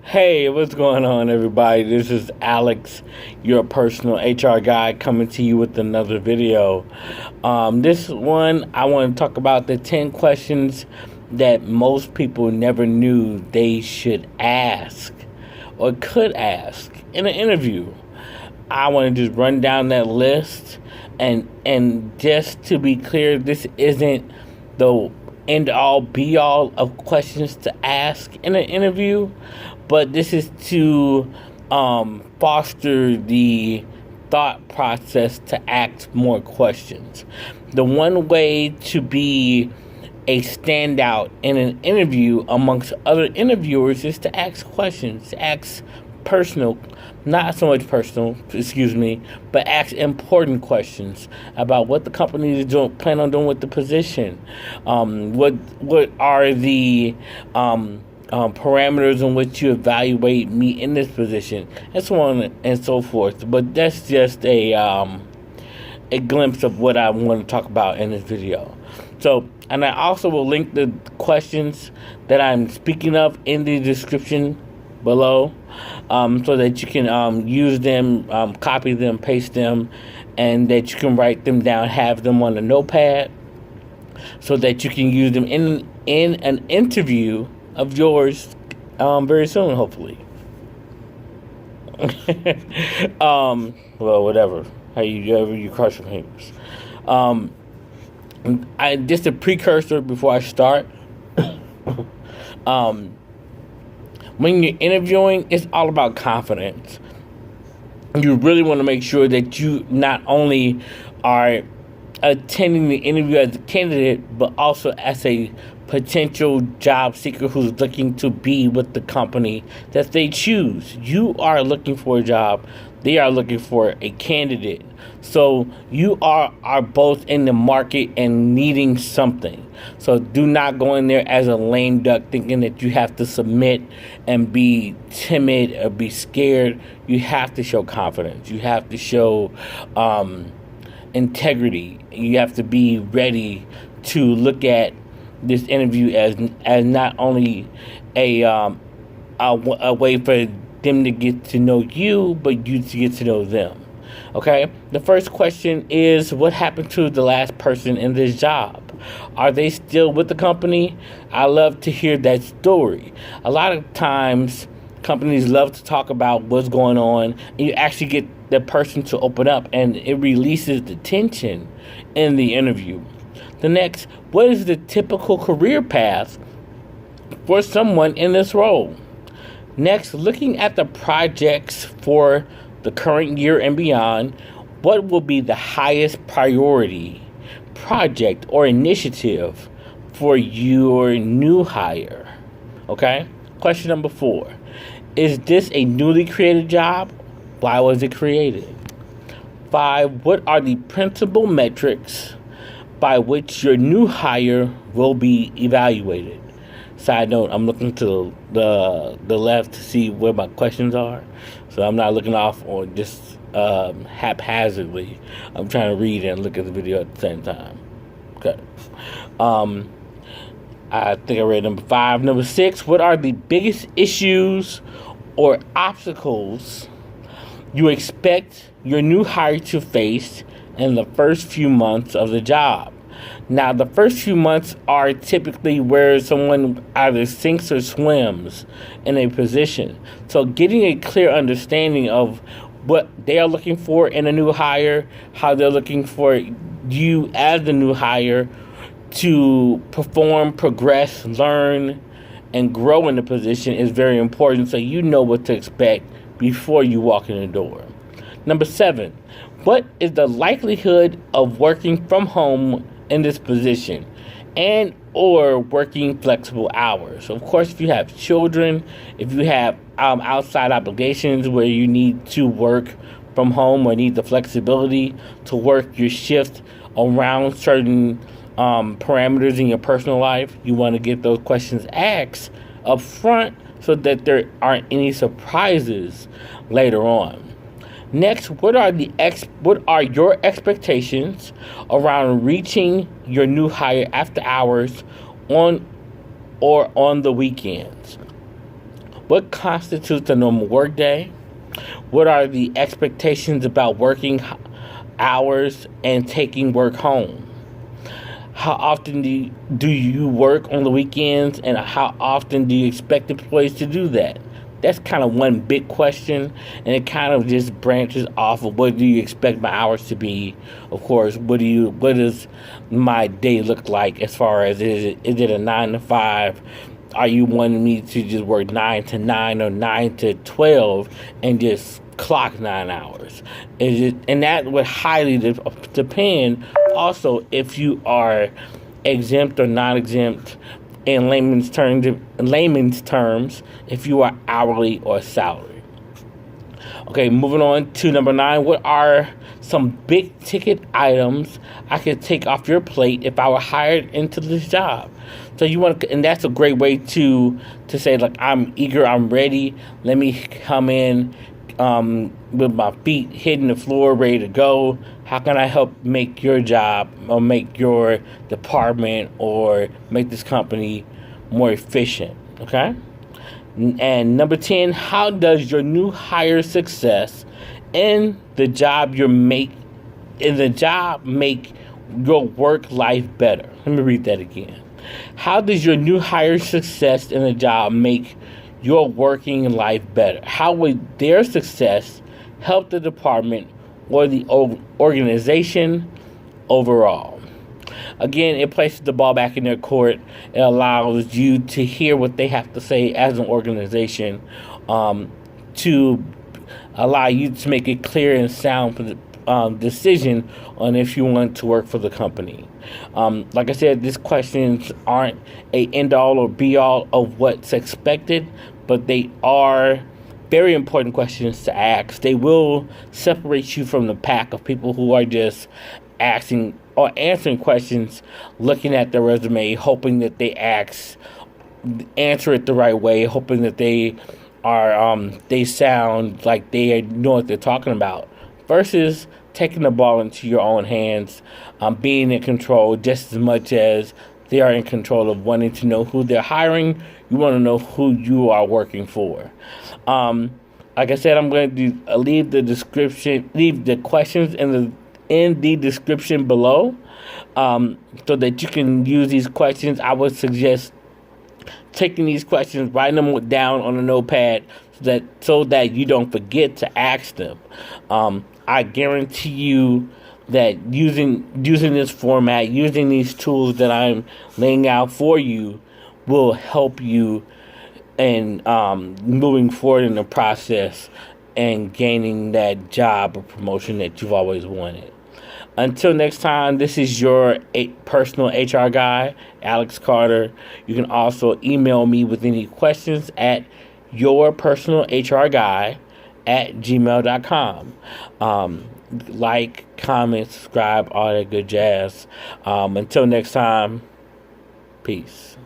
Hey, what's going on, everybody? This is Alex, your personal HR guy, coming to you with another video. This one, I want to talk about the 10 questions that most people never knew they should ask or could ask in an interview. I want to just run down that list, and just to be clear, this isn't the end all be all of questions to ask in an interview, but this is to foster the thought process to ask more questions. The one way to be a standout in an interview amongst other interviewers is to ask questions, to ask personal, not so much personal, excuse me, but ask important questions about what the company is doing, plan on doing with the position. What are the parameters in which you evaluate me in this position, and so on and so forth. But that's just a glimpse of what I want to talk about in this video. So, and I also will link the questions that I'm speaking of in the description below, so that you can use them, copy them, paste them, and that you can write them down, have them on a notepad, so that you can use them in an interview of yours very soon, hopefully. Well, whatever. However you cross your fingers. Just a precursor before I start. When you're interviewing, it's all about confidence. You really want to make sure that you not only are attending the interview as a candidate, but also as a potential job seeker who's looking to be with the company that they choose. You are looking for a job. They are looking for a candidate. So you are both in the market and needing something. So do not go in there as a lame duck thinking that you have to submit and be timid or be scared. You have to show confidence. You have to show integrity. You have to be ready to look at this interview as not only a way for them to get to know you, but you to get to know them. Okay? The first question is, what happened to the last person in this job? Are they still with the company? I love to hear that story. A lot of times, companies love to talk about what's going on, and you actually get the person to open up, and it releases the tension in the interview. The next, what is the typical career path for someone in this role? Next, looking at the projects for the current year and beyond, what will be the highest priority project or initiative for your new hire? Okay? Question number 4. Is this a newly created job? Why was it created? 5. What are the principal metrics by which your new hire will be evaluated? Side note, I'm looking to the left to see where my questions are, so I'm not looking off on just haphazardly. I'm trying to read and look at the video at the same time. Okay. I think I read number 5. Number 6, what are the biggest issues or obstacles you expect your new hire to face in the first few months of the job? Now, the first few months are typically where someone either sinks or swims in a position. So getting a clear understanding of what they are looking for in a new hire, how they're looking for you as the new hire to perform, progress, learn, and grow in the position is very important, so you know what to expect before you walk in the door. Number 7, what is the likelihood of working from home in this position and or working flexible hours? Of course, if you have children, if you have outside obligations where you need to work from home or need the flexibility to work your shift around certain parameters in your personal life, you want to get those questions asked up front so that there aren't any surprises later on. Next, what are your expectations around reaching your new hire after hours on the weekends? What constitutes a normal workday? What are the expectations about working hours and taking work home? How often do you work on the weekends, and how often do you expect employees to do that? That's kind of one big question, and it kind of just branches off of what do you expect my hours to be. Of course, what does my day look like as far as is it a 9 to 5? Are you wanting me to just work 9 to 9 or 9 to 12 and just clock 9 hours? And that would highly depend also if you are exempt or non-exempt in layman's terms, if you are hourly or salary. Okay, moving on to number 9. What are some big ticket items I could take off your plate if I were hired into this job? So and that's a great way to say, like, I'm eager, I'm ready. Let me come in with my feet hitting the floor, ready to go. How can I help make your job or make your department or make this company more efficient? Okay. And number 10, how does your new hire success in the job make your work life better? Let me read that again. How does your new hire success in the job make your working life better? How would their success help the department or the organization overall? Again, it places the ball back in their court. It allows you to hear what they have to say as an organization, to allow you to make a clear and sound decision on if you want to work for the company. Like I said, these questions aren't a end-all or be-all of what's expected, but they are very important questions to ask. They will separate you from the pack of people who are just asking or answering questions, looking at their resume, hoping that they answer it the right way, hoping that they sound like they know what they're talking about, versus taking the ball into your own hands, being in control just as much as they are in control of wanting to know who they're hiring. You want to know who you are working for. Like I said, I'm going to leave the questions in the description below, so that you can use these questions. I would suggest taking these questions, writing them down on a notepad, so that you don't forget to ask them. I guarantee you that using this format, using these tools that I'm laying out for you, will help you in moving forward in the process and gaining that job or promotion that you've always wanted. Until next time, this is your personal HR guy, Alex Carter. You can also email me with any questions at yourpersonalhrguy@gmail.com. Like, comment, subscribe, all that good jazz. Until next time, peace.